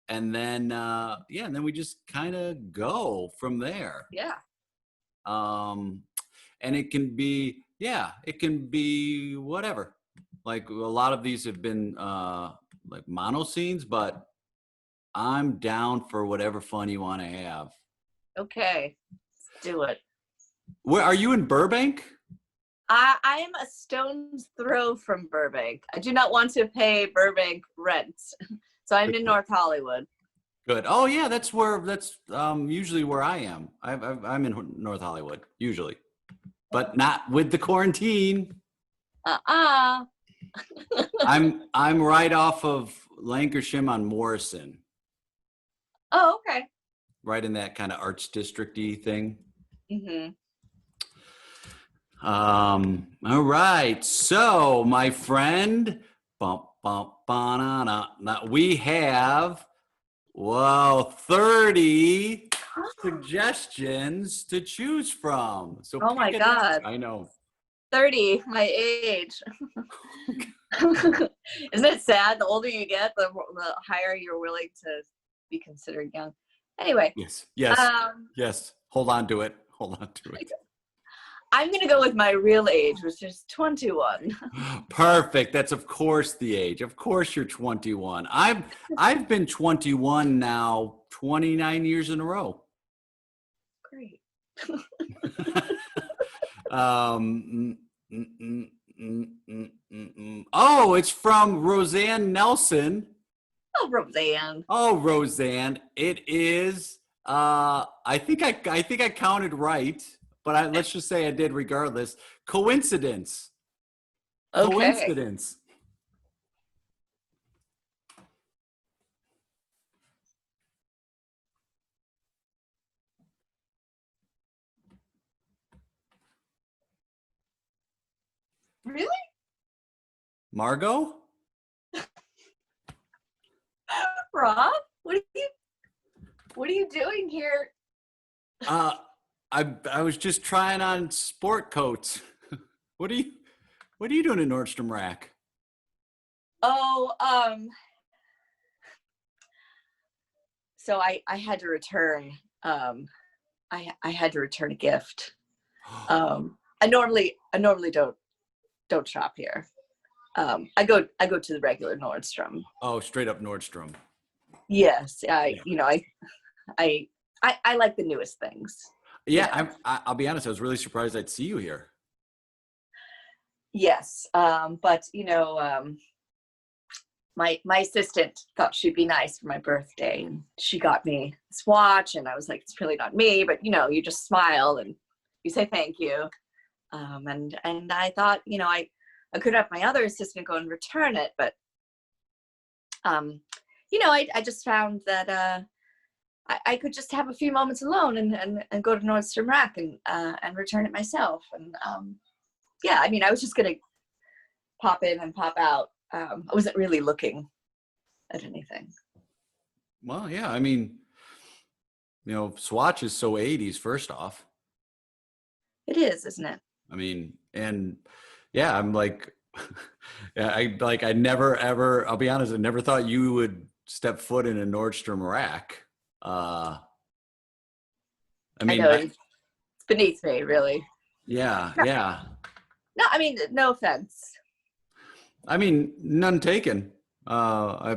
and then yeah, and then we just kind of go from there. Yeah. And it can be, yeah, it can be whatever. Like a lot of these have been like mono scenes, but I'm down for whatever fun you want to have. Okay, let's do it. Where are you, in Burbank? I am a stone's throw from Burbank. I do not want to pay Burbank rent, so I'm in North Hollywood. Good. Oh yeah, that's usually where I am. I'm in North Hollywood usually, but not with the quarantine. I'm right off of Lancashire on Morrison. Oh, okay. Right in that kind of arts district-y thing. Mm-hmm. All right. So, my friend, we have 30 suggestions to choose from. So, oh my God. I know. 30, my age. Isn't it sad? The older you get, the higher you're willing to be considered young. Anyway. Yes. Yes. Hold on to it. I'm going to go with my real age, which is 21. Perfect. That's of course the age. Of course you're 21. I've been 21 now 29 years in a row. Great. Oh, it's from Rosanne Nelson. Oh, Rosanne. Oh, Rosanne. It is I think I counted right. But let's just say I did regardless. Coincidence. Okay. Coincidence. Really? Margot? Rob? What are you doing here? I was just trying on sport coats. What are you doing in Nordstrom Rack? Oh, so I had to return. I had to return a gift. I normally don't shop here. I go to the regular Nordstrom. Oh, straight up Nordstrom. Yes, I like the newest things. Yeah, I'll be honest. I was really surprised I'd see you here. Yes, but my assistant thought she'd be nice for my birthday, and she got me this watch, and I was like, it's really not me, but you just smile and you say thank you. And I thought, I could have my other assistant go and return it, but I just found that I could just have a few moments alone and go to Nordstrom Rack and return it myself. And yeah, I was just gonna pop in and pop out. I wasn't really looking at anything. Well, yeah, Swatch is so 80s, first off. It is, isn't it? And yeah, I'm like, yeah, I never ever, I'll be honest, I never thought you would step foot in a Nordstrom Rack. I know, it's beneath me, really. Yeah, no. Yeah. No, no offense. None taken. I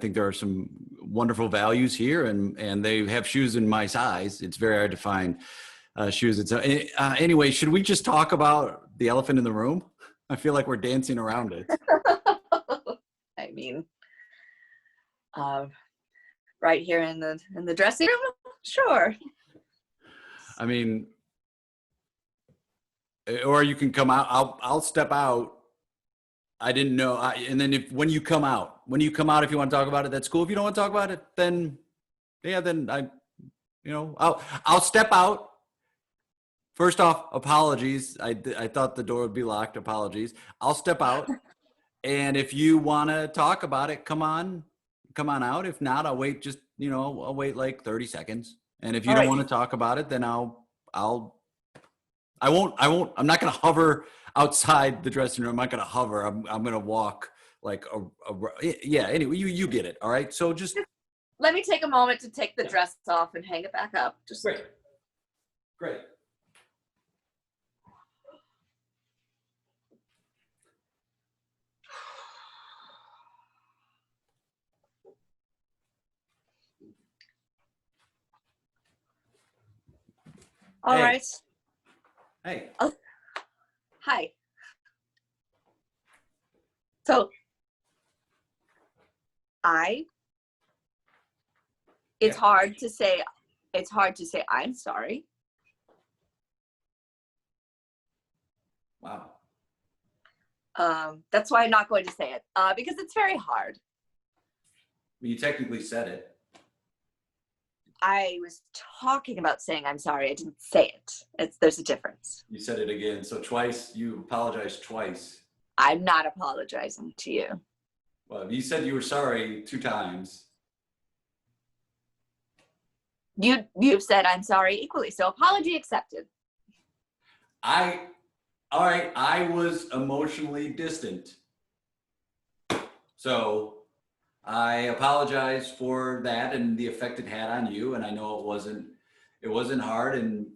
think there are some wonderful values here, and they have shoes in my size. It's very hard to find shoes. Anyway, should we just talk about the elephant in the room? I feel like we're dancing around it. Right here in the dressing room, sure. Or you can come out. I'll step out. I didn't know. And then when you come out, if you want to talk about it, that's cool. If you don't want to talk about it, then yeah, then I'll step out. First off, apologies. I thought the door would be locked. Apologies. I'll step out, and if you want to talk about it, come on out. If not, I'll wait. I'll wait like 30 seconds. And if you don't want to talk about it, then I won't. I'm not going to hover outside the dressing room. I'm not going to hover. I'm going to walk like yeah. Anyway, you get it. All right. So just let me take a moment to take the dress off and hang it back up. Just Great. Great. all Hey. right. Hey. Oh, hi. So it's Yeah. hard to say I'm sorry. Wow. That's why I'm not going to say it, because it's very hard. You technically said it. I was talking about saying I'm sorry. I didn't say it. There's a difference. You said it again. So twice, you apologized twice. I'm not apologizing to you. Well, you said you were sorry 2 times. You've said I'm sorry equally, so apology accepted. All right, I was emotionally distant. So I apologize for that and the effect it had on you. And I know it wasn't hard. And,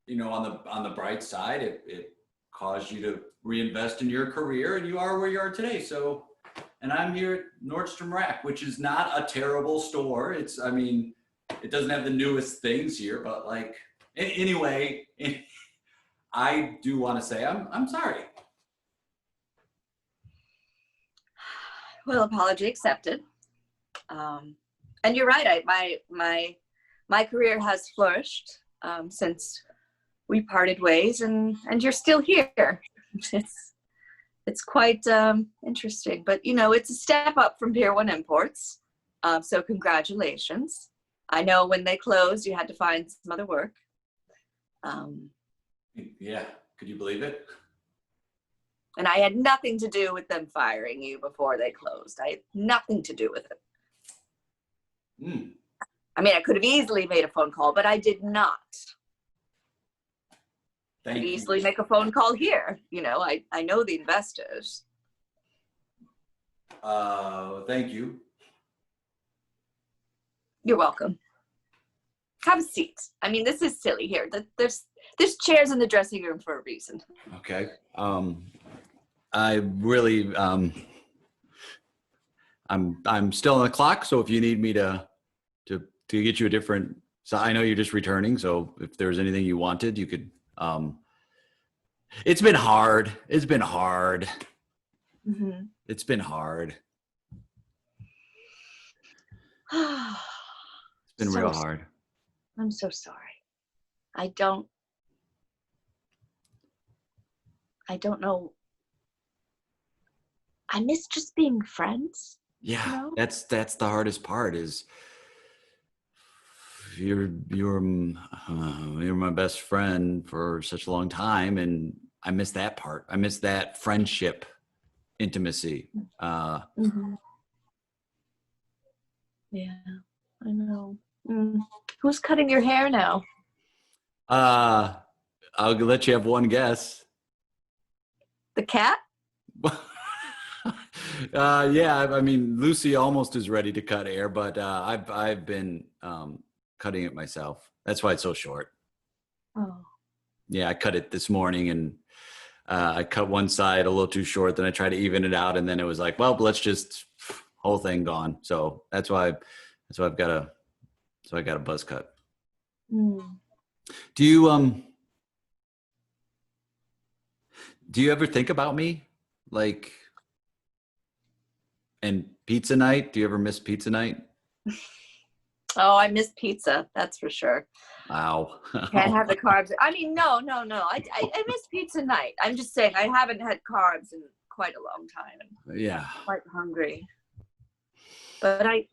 you know, on the bright side, it caused you to reinvest in your career, and you are where you are today. So, and I'm here at Nordstrom Rack, which is not a terrible store. I mean, it doesn't have the newest things here, but like, anyway, I do want to say I'm sorry. Well, apology accepted. And you're right. My career has flourished since we parted ways, and you're still here. It's quite interesting, but you know, it's a step up from Pier 1 Imports. So congratulations. I know when they closed, you had to find some other work. Yeah, could you believe it? And I had nothing to do with them firing you before they closed. I had nothing to do with it. Mm. I mean, I could have easily made a phone call, but I did not. I could easily make a phone call here. You know, I know the investors. Thank you. You're welcome. Have a seat. I mean, this is silly here. There's chairs in the dressing room for a reason. Okay. I really, I'm still on the clock. So if you need me to get you a different, so I know you're just returning. So if there's anything you wanted, you could, it's been hard. It's been hard. Mm-hmm. It's been hard. It's been real hard. I'm so sorry. I don't know. I miss just being friends. Yeah, You know? that's the hardest part is you're my best friend for such a long time, and I miss that part. I miss that friendship, intimacy. Mm-hmm. Yeah, I know. Who's cutting your hair now? I'll let you have one guess. The cat? Yeah, I mean, Lucy almost is ready to cut hair, but I've been cutting it myself. That's why it's so short. Oh. Yeah, I cut it this morning, and I cut one side a little too short. Then I tried to even it out, and then it was like, well, let's just whole thing gone. So that's why I got a buzz cut. Do you ever think about me, like? And pizza night? Do you ever miss pizza night? Oh, I miss pizza. That's for sure. Wow. Can't have the carbs. I mean, no. I miss pizza night. I'm just saying I haven't had carbs in quite a long time. Yeah. I'm quite hungry. But I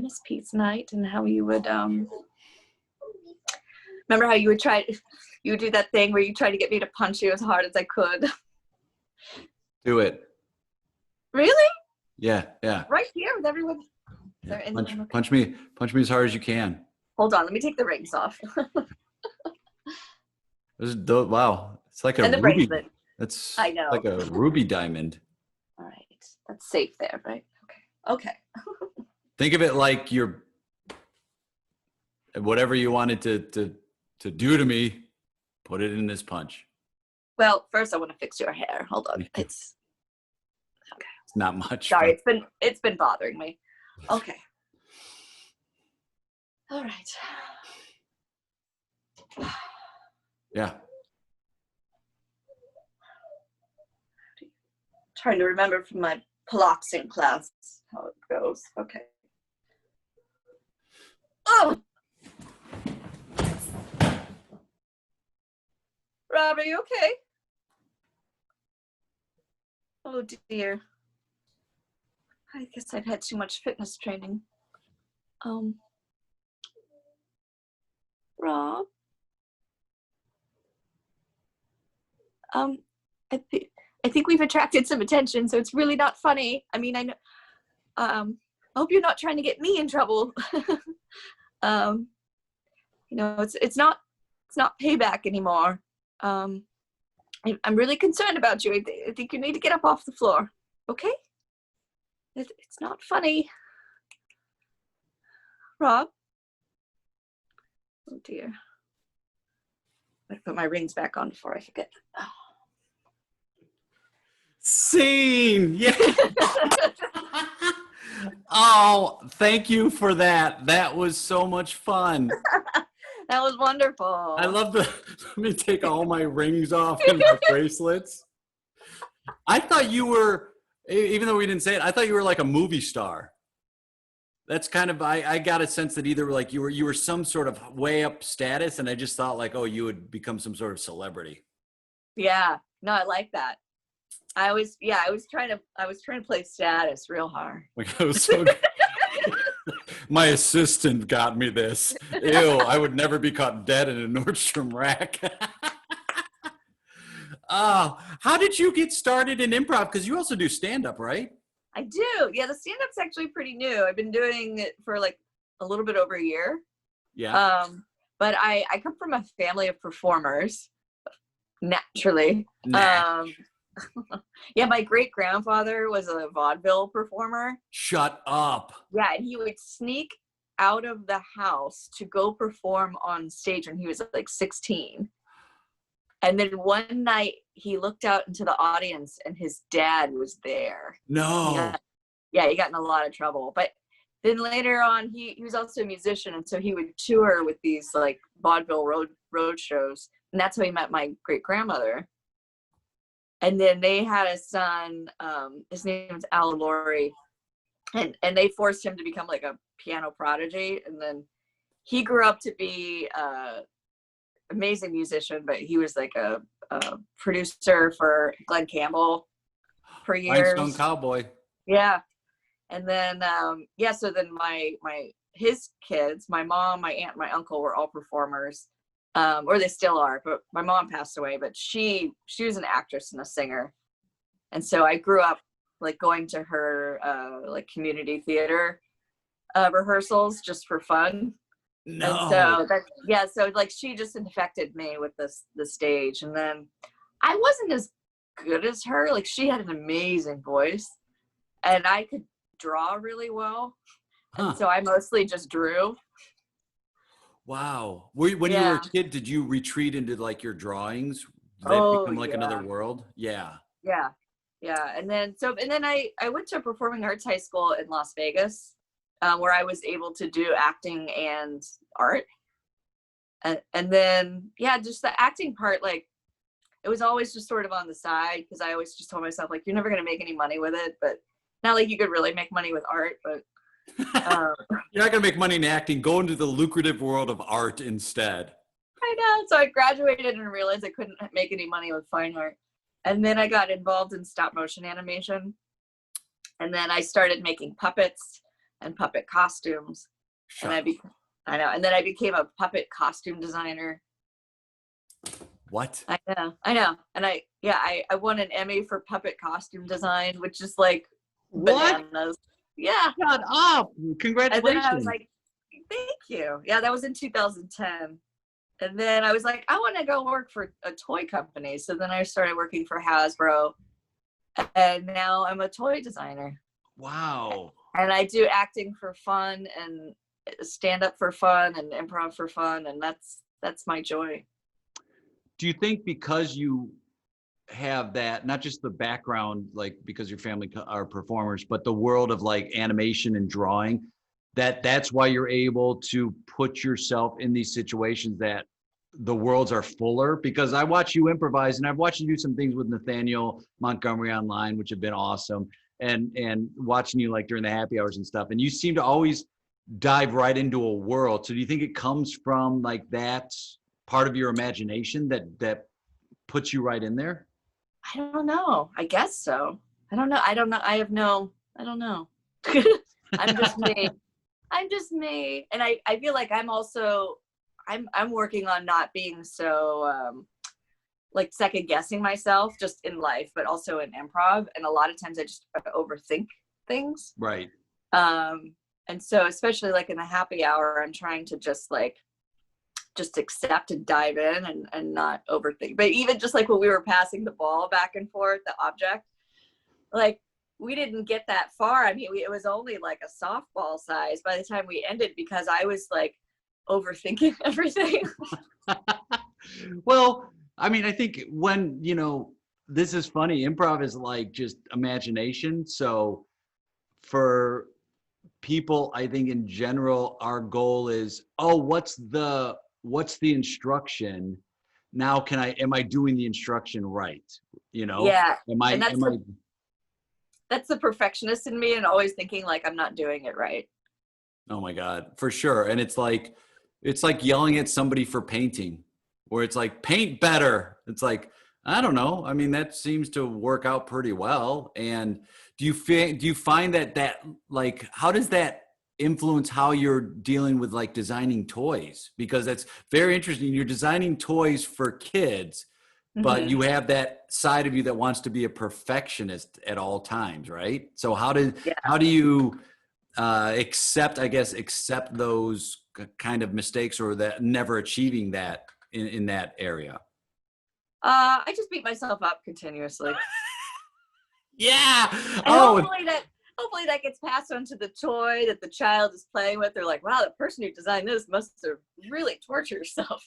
miss pizza night, and how you would remember how you would do that thing where you try to get me to punch you as hard as I could. Do it. Really? Yeah. Right here with everyone. Yeah. Punch me as hard as you can. Hold on, let me take the rings off. Wow. It's like a and the ruby. bracelet. That's I know. like a ruby diamond. All right. That's safe there, right? Okay. Think of it like you're whatever you wanted to do to me, put it in this punch. Well, first I want to fix your hair. Hold on. It's not much. sorry. It's been bothering me. Okay. All right. Yeah. Trying to remember from my piloxing class how it goes. Okay. Oh! Rob, are you okay? Oh dear. I guess I've had too much fitness training. Rob? I think we've attracted some attention, so it's really not funny. I mean, I know, I hope you're not trying to get me in trouble. You know, it's not payback anymore. I'm really concerned about you. I think you need to get up off the floor. Okay? It's not funny. Rob? Oh dear. I put my rings back on before I forget. Oh. Scene. Yeah. Oh, thank you for that. That was so much fun. That was wonderful. I love the, let me take all my rings off and my bracelets. I thought you were, even though we didn't say it, I thought you were like a movie star. That's kind of, I got a sense that either like you were some sort of way up status, and I just thought like, oh, you would become some sort of celebrity. Yeah, no, I like that. I was trying to play status real hard. Like, I was so good. My assistant got me this. Ew, I would never be caught dead in a Nordstrom rack. How did you get started in improv? Because you also do stand-up, right? I do. Yeah, the stand-up's actually pretty new. I've been doing it for like a little bit over a year. Yeah. But I come from a family of performers, naturally. Nah. Yeah, my great-grandfather was a vaudeville performer. Shut up. Yeah, and he would sneak out of the house to go perform on stage when he was like 16. And then one night he looked out into the audience and his dad was there. No. He got in a lot of trouble. But then later on, he was also a musician, and so he would tour with these like vaudeville road shows, and that's how he met my great-grandmother. And then they had a son, his name is Al Laurie, and they forced him to become like a piano prodigy. And then he grew up to be amazing musician, but he was like a producer for Glenn Campbell for years. Rhinestone Cowboy. Yeah. And then so then his kids, my mom, my aunt, my uncle were all performers, or they still are, but my mom passed away, but she was an actress and a singer. And so I grew up like going to her like community theater rehearsals just for fun. No. And so like she just infected me with the stage. And then I wasn't as good as her. Like she had an amazing voice and I could draw really well. And so I mostly just drew. Wow. When you were a kid, did you retreat into like your drawings? Did that become like another world? Yeah. Yeah. Yeah. And then I went to a performing arts high school in Las Vegas. Where I was able to do acting and art. And then, just the acting part, like, it was always just sort of on the side, because I always just told myself, like, you're never going to make any money with it, but not like you could really make money with art, but. You're not going to make money in acting. Go into the lucrative world of art instead. I know. So I graduated and realized I couldn't make any money with fine art. And then I got involved in stop motion animation. And then I started making puppets and puppet costumes. And and then I became a puppet costume designer. What? I know. And I won an Emmy for puppet costume design, which is like bananas. What? Yeah. Shut up. Congratulations. And then I was like, thank you. Yeah, that was in 2010. And then I was like, I want to go work for a toy company. So then I started working for Hasbro. And now I'm a toy designer. Wow. And I do acting for fun and stand up for fun and improv for fun. And that's my joy. Do you think because you have that, not just the background, like because your family are performers, but the world of like animation and drawing, that's why you're able to put yourself in these situations that the worlds are fuller? Because I watch you improvise, and I've watched you do some things with Nathaniel Montgomery online, which have been awesome, and watching you like during the happy hours and stuff, and you seem to always dive right into a world. So do you think it comes from like that part of your imagination that puts you right in there? I don't know. I guess so. I don't know. I don't know. I don't know. I'm just me. I'm just me. And I feel like I'm working on not being so like second guessing myself just in life, but also in improv. And a lot of times I just overthink things. Right. And so especially like in the happy hour, I'm trying to just accept and dive in and not overthink. But even just like when we were passing the ball back and forth, the object, like we didn't get that far. I mean, it was only like a softball size by the time we ended because I was like overthinking everything. Well, I mean, I think when, this is funny, improv is like just imagination. So for people, I think in general, our goal is, oh, what's the instruction? Now am I doing the instruction right? Yeah. And Am I that's the perfectionist in me and always thinking like I'm not doing it right. Oh my God, for sure. And it's like yelling at somebody for painting, where it's like, paint better. It's like, I don't know. I mean, that seems to work out pretty well. And do you find that like, how does that influence how you're dealing with like designing toys? Because that's very interesting. You're designing toys for kids, but you have that side of you that wants to be a perfectionist at all times, right? So how do you accept those kind of mistakes, or that never achieving that in that area? I just beat myself up continuously. Yeah. And hopefully that gets passed on to the toy that the child is playing with. They're like, wow, the person who designed this must have really tortured herself.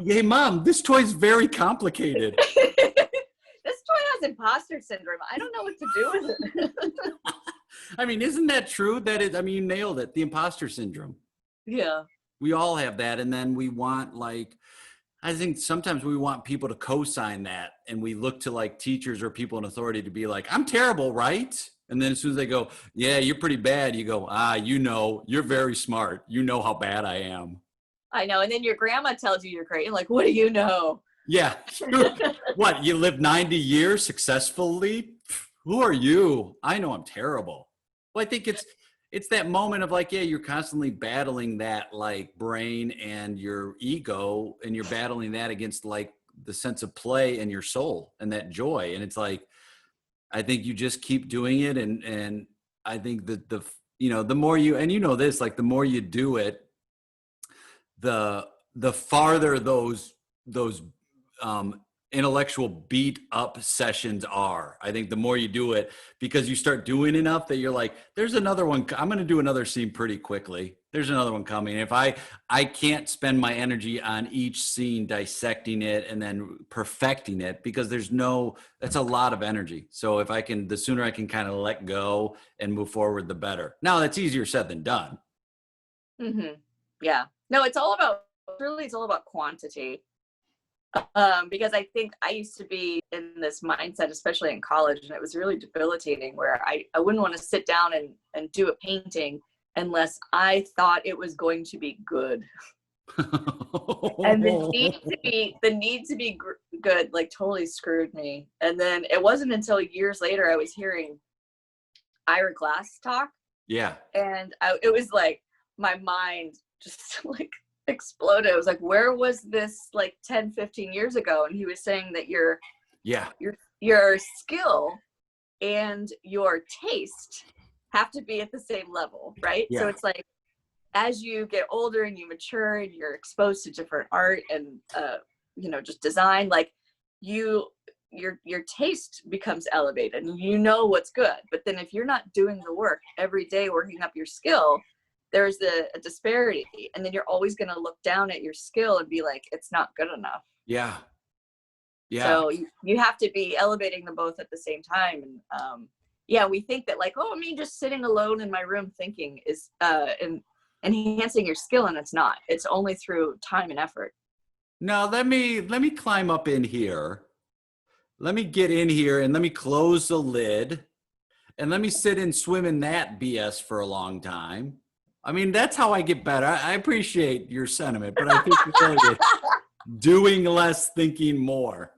Hey mom, this toy's very complicated. This toy has imposter syndrome. I don't know what to do with it. I mean, isn't that true? You nailed it. The imposter syndrome. Yeah. We all have that. And then we want I think sometimes we want people to co-sign that, and we look to like teachers or people in authority to be like, I'm terrible, right? And then as soon as they go, yeah, you're pretty bad, you go, you're very smart. You know how bad I am. I know. And then your grandma tells you you're great. You're like, what do you know? Yeah. What, you lived 90 years successfully? Who are you? I know I'm terrible. Well, I think it's that moment of like, yeah, you're constantly battling that like brain and your ego, and you're battling that against like the sense of play and your soul and that joy. And it's like, I think you just keep doing it. And I think that the more you, and this, like the more you do it, the farther those intellectual beat up sessions are. I think the more you do it, because you start doing enough that you're like, there's another one. I'm going to do another scene pretty quickly. There's another one coming. If I can't spend my energy on each scene dissecting it and then perfecting it, because that's a lot of energy. So the sooner I can kind of let go and move forward, the better. Now that's easier said than done. Mm-hmm. Yeah. No, it's all about quantity. Because I think I used to be in this mindset, especially in college, and it was really debilitating, where I wouldn't want to sit down and do a painting unless I thought it was going to be good. And the need to be good, like totally screwed me. And then it wasn't until years later I was hearing Ira Glass talk. Yeah. And it was like my mind just like exploded. It was like, where was this like 10, 15 years ago? And he was saying that your skill and your taste have to be at the same level, right? Yeah. So it's like, as you get older and you mature and you're exposed to different art and just design, like your taste becomes elevated and you know what's good. But then if you're not doing the work every day, working up your skill, there's a disparity, and then you're always going to look down at your skill and be like, it's not good enough. Yeah. Yeah. So you have to be elevating them both at the same time. And yeah, we think that like, oh, me just sitting alone in my room thinking is and enhancing your skill, and it's not. It's only through time and effort. Now let me climb up in here. Let me get in here and let me close the lid and let me sit and swim in that BS for a long time. I mean, that's how I get better. I appreciate your sentiment, but I think it's doing less, thinking more.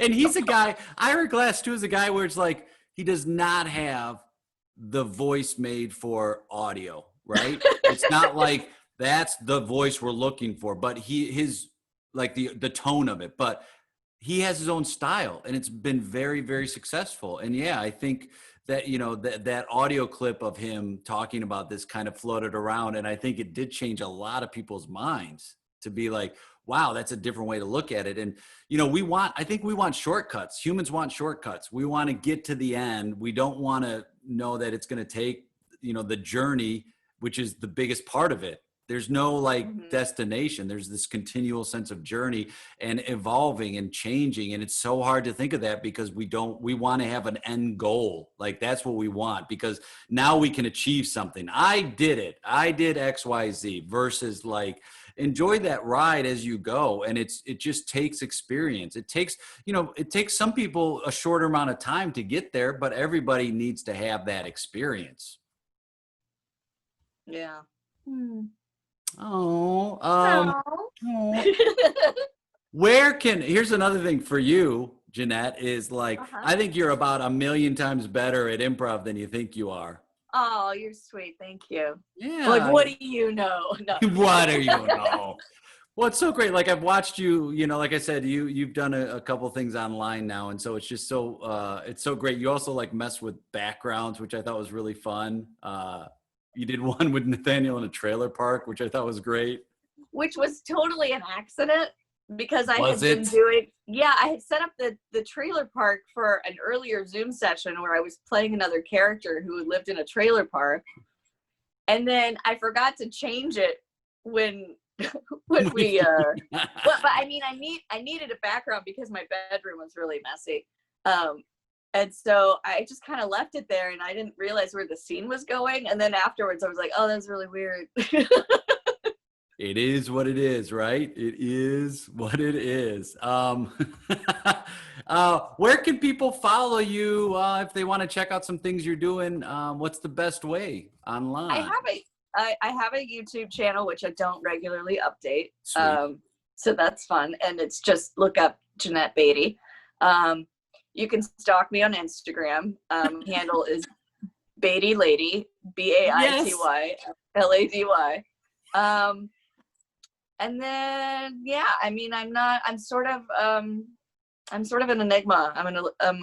And he's a guy, Ira Glass too, is a guy where it's like, he does not have the voice made for audio, right? It's not like that's the voice we're looking for, but his like the tone of it, but he has his own style, and it's been very, very successful. And yeah, I think that, you know, that audio clip of him talking about this kind of floated around, and I think it did change a lot of people's minds to be like, wow, that's a different way to look at it. And, you know, I think we want shortcuts. Humans want shortcuts. We want to get to the end. We don't want to know that it's going to take, you know, the journey, which is the biggest part of it. There's no like destination. There's this continual sense of journey and evolving and changing. And it's so hard to think of that because we want to have an end goal. Like that's what we want, because now we can achieve something. I did it. I did X, Y, Z versus like, enjoy that ride as you go. And it just takes experience. It takes some people a shorter amount of time to get there, but everybody needs to have that experience. Yeah. Here's another thing for you, Jeanette, is like, I think you're about 1,000,000 times better at improv than you think you are. Oh, you're sweet. Thank you. Yeah. Like, what do you know? No. What do you know? Well, it's so great. Like I've watched you, you know, like I said, you've done a couple things online now. And so it's just it's so great. You also like mess with backgrounds, which I thought was really fun. You did one with Nathaniel in a trailer park, which I thought was great. Which was totally an accident because I had set up the trailer park for an earlier Zoom session where I was playing another character who lived in a trailer park. And then I forgot to change it when we but I mean I needed a background because my bedroom was really messy. And so I just kind of left it there and I didn't realize where the scene was going. And then afterwards I was like, oh, that's really weird. It is what it is, right? It is what it is. Where can people follow you if they want to check out some things you're doing? What's the best way online? I have a YouTube channel, which I don't regularly update. So that's fun. And it's just look up Jeanette Baity. You can stalk me on Instagram. Handle is Baity Lady, BAITY LADY. And then, yeah, I mean, I'm sort of an enigma. I'm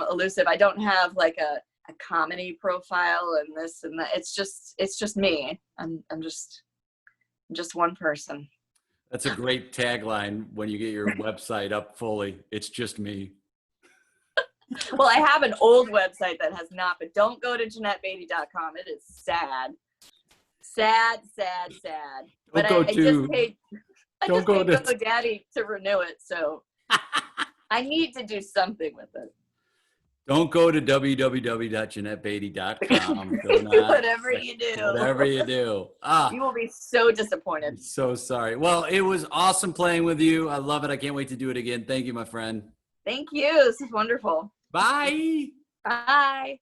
elusive. I don't have like a comedy profile and this and that. It's just me. I'm just one person. That's a great tagline when you get your website up fully. It's just me. Well, I have an old website that has not, but don't go to JeanetteBaity.com. It is sad. Sad. But I just paid GoDaddy to renew it, so I need to do something with it. Don't go to www.JeanetteBaity.com. Whatever you do. Whatever you do. You will be so disappointed. I'm so sorry. Well, it was awesome playing with you. I love it. I can't wait to do it again. Thank you, my friend. Thank you. This is wonderful. Bye. Bye.